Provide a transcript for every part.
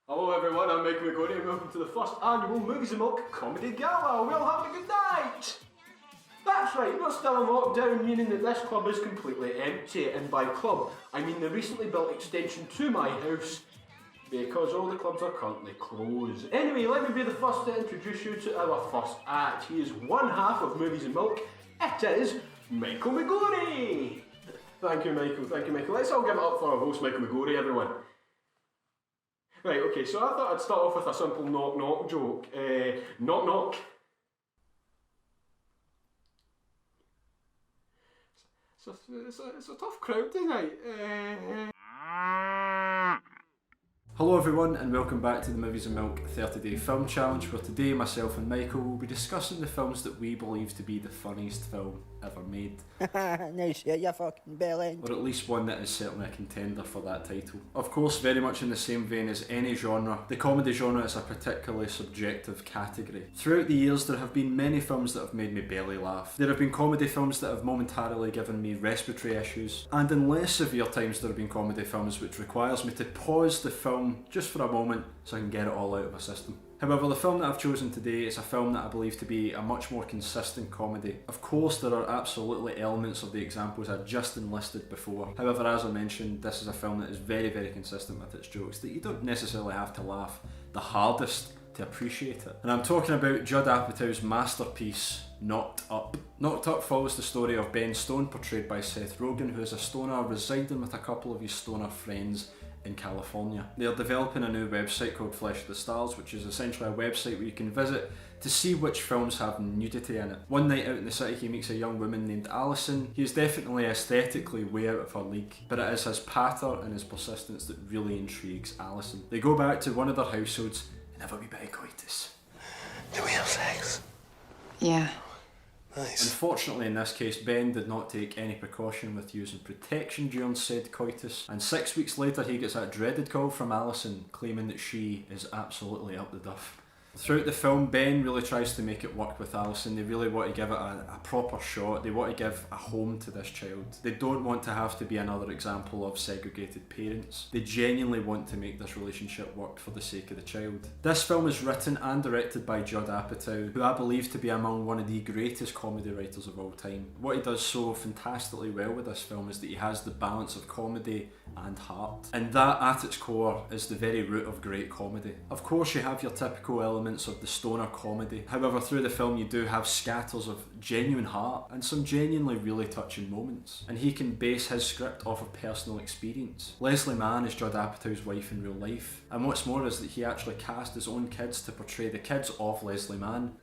Hello everyone, I'm MacLeod and welcome to the first annual Movies and Milk Comedy Gala. We're all having a good night! That's right, we're still in lockdown, meaning that this club is completely empty, and by club, I mean the recently built extension to my house, because all the clubs are currently closed. Anyway, let me be the first to introduce you to our first act. He is one half of Movies and Milk. It is Michael McGorry! Thank you, Michael. Let's all give it up for our host, Michael McGorry, everyone. Right, okay, so I thought I'd start off with a simple knock-knock joke. Knock-knock. It's a tough crowd tonight. Hello everyone and welcome back to the Movies and Milk 30-day film challenge, where today myself and Michael will be discussing the films that we believe to be the funniest film ever made. No shit, you fucking belly. Or at least one that is certainly a contender for that title. Of course, very much in the same vein as any genre, the comedy genre is a particularly subjective category. Throughout the years there have been many films that have made me barely laugh. There have been comedy films that have momentarily given me respiratory issues, and in less severe times there have been comedy films which requires me to pause the film just for a moment so I can get it all out of my system. However, the film that I've chosen today is a film that I believe to be a much more consistent comedy. Of course, there are absolutely elements of the examples I just enlisted before. However, as I mentioned, this is a film that is very, very consistent with its jokes, that you don't necessarily have to laugh the hardest to appreciate it. And I'm talking about Judd Apatow's masterpiece, Knocked Up. Knocked Up follows the story of Ben Stone, portrayed by Seth Rogen, who is a stoner residing with a couple of his stoner friends in California. They are developing a new website called Flesh of the Stars, which is essentially a website where you can visit to see which films have nudity in it. One night out in the city he meets a young woman named Alison. He is definitely aesthetically way out of her league, but it is his patter and his persistence that really intrigues Alison. They go back to one of their households and have a wee bit of coitus. Do we have sex? Yeah. Nice. Unfortunately, in this case, Ben did not take any precaution with using protection during said coitus, and 6 weeks later he gets that dreaded call from Alison claiming that she is absolutely up the duff. Throughout the film, Ben really tries to make it work with Alison. They really want to give it a proper shot. They want to give a home to this child. They don't want to have to be another example of segregated parents. They genuinely want to make this relationship work for the sake of the child. This film is written and directed by Judd Apatow, who I believe to be among one of the greatest comedy writers of all time. What he does so fantastically well with this film is that he has the balance of comedy and heart. And that, at its core, is the very root of great comedy. Of course, you have your typical elements of the stoner comedy. However, through the film you do have scatters of genuine heart and some genuinely really touching moments. And he can base his script off of personal experience. Leslie Mann is Judd Apatow's wife in real life. And what's more is that he actually cast his own kids to portray the kids of Leslie Mann.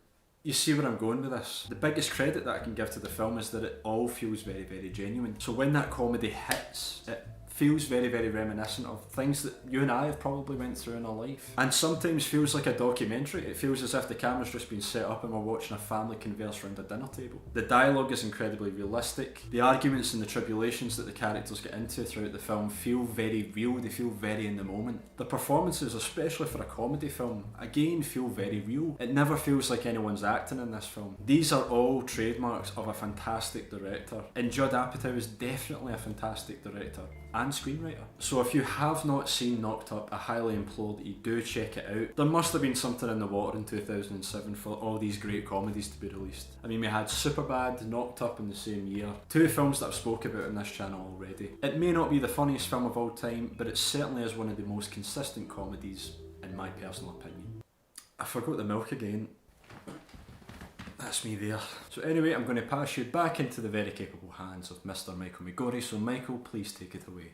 You see where I'm going with this? The biggest credit that I can give to the film is that it all feels very, very genuine. So when that comedy hits, it feels very, very reminiscent of things that you and I have probably went through in our life. And sometimes feels like a documentary. It feels as if the camera's just been set up and we're watching a family converse around a dinner table. The dialogue is incredibly realistic. The arguments and the tribulations that the characters get into throughout the film feel very real. They feel very in the moment. The performances, especially for a comedy film, again feel very real. It never feels like anyone's acting in this film. These are all trademarks of a fantastic director. And Judd Apatow is definitely a fantastic director and screenwriter. So if you have not seen Knocked Up, I highly implore that you do check it out. There must have been something in the water in 2007 for all these great comedies to be released. I mean, we had Superbad, Knocked Up in the same year. Two films that I've spoke about on this channel already. It may not be the funniest film of all time, but it certainly is one of the most consistent comedies, in my personal opinion. I forgot the milk again. That's me there. So anyway, I'm going to pass you back into the very capable hands of Mr. Michael McGorry, so Michael, please take it away.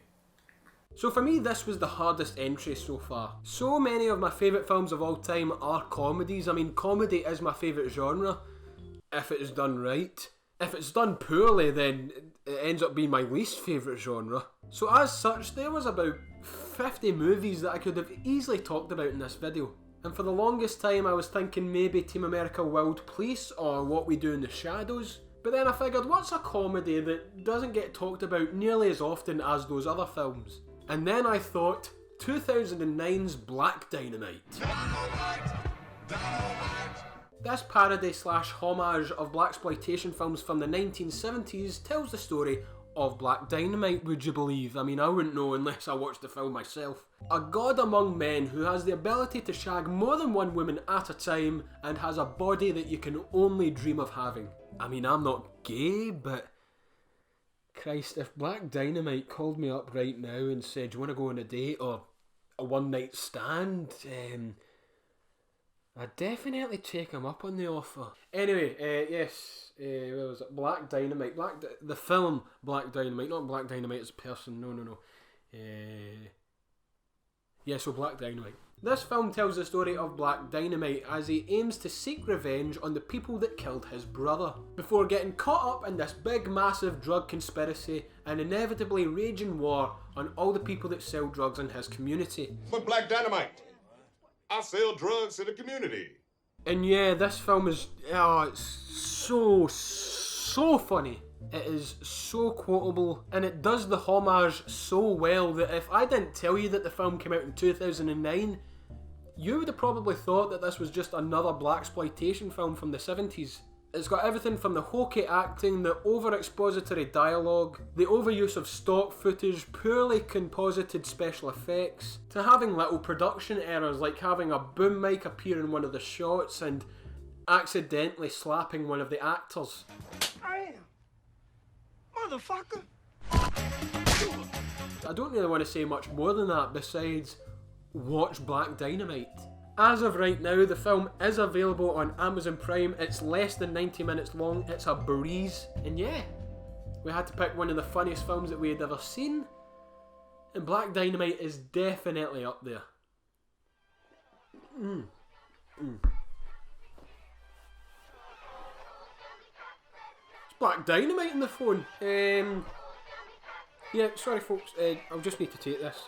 So for me, this was the hardest entry so far. So many of my favourite films of all time are comedies. I mean, comedy is my favourite genre, if it is done right. If it's done poorly, then it ends up being my least favourite genre. So as such, there was about 50 movies that I could have easily talked about in this video. And for the longest time I was thinking maybe Team America Wild Police or What We Do in the Shadows. But then I figured, what's a comedy that doesn't get talked about nearly as often as those other films? And then I thought, 2009's Black Dynamite. This parody slash homage of blaxploitation films from the 1970s tells the story of Black Dynamite, would you believe? I mean, I wouldn't know unless I watched the film myself. A god among men who has the ability to shag more than one woman at a time and has a body that you can only dream of having. I mean, I'm not gay, but Christ, if Black Dynamite called me up right now and said, do you want to go on a date or a one night stand, I'd definitely take him up on the offer. Anyway, yes, what was it? Black Dynamite. The film Black Dynamite, not Black Dynamite as a person, no. Yeah, so Black Dynamite. This film tells the story of Black Dynamite as he aims to seek revenge on the people that killed his brother, before getting caught up in this big massive drug conspiracy and inevitably raging war on all the people that sell drugs in his community. But Black Dynamite, I sell drugs to the community. And yeah, this film is, it's so funny. It is so quotable, and it does the homage so well that if I didn't tell you that the film came out in 2009, you would have probably thought that this was just another blaxploitation film from the 70s. It's got everything from the hokey acting, the over-expository dialogue, the overuse of stock footage, poorly composited special effects, to having little production errors like having a boom mic appear in one of the shots and accidentally slapping one of the actors. Motherfucker! I don't really want to say much more than that besides watch Black Dynamite. As of right now, the film is available on Amazon Prime. It's less than 90 minutes long. It's a breeze. And yeah, we had to pick one of the funniest films that we had ever seen. And Black Dynamite is definitely up there. It's Black Dynamite in the phone. Yeah, sorry folks. I'll just need to take this.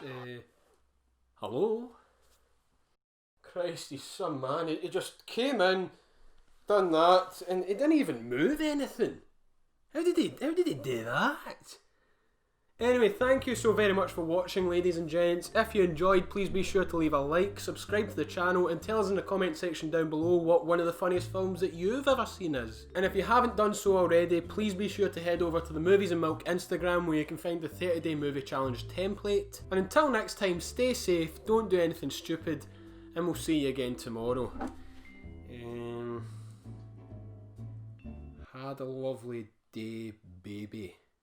Hello? Christ, he's some man. He just came in, done that, and he didn't even move anything. How did he do that? Anyway, thank you so very much for watching, ladies and gents. If you enjoyed, please be sure to leave a like, subscribe to the channel, and tell us in the comment section down below what one of the funniest films that you've ever seen is. And if you haven't done so already, please be sure to head over to the Movies and Milk Instagram where you can find the 30-day movie challenge template. And until next time, stay safe, don't do anything stupid, and we'll see you again tomorrow. Had a lovely day, baby.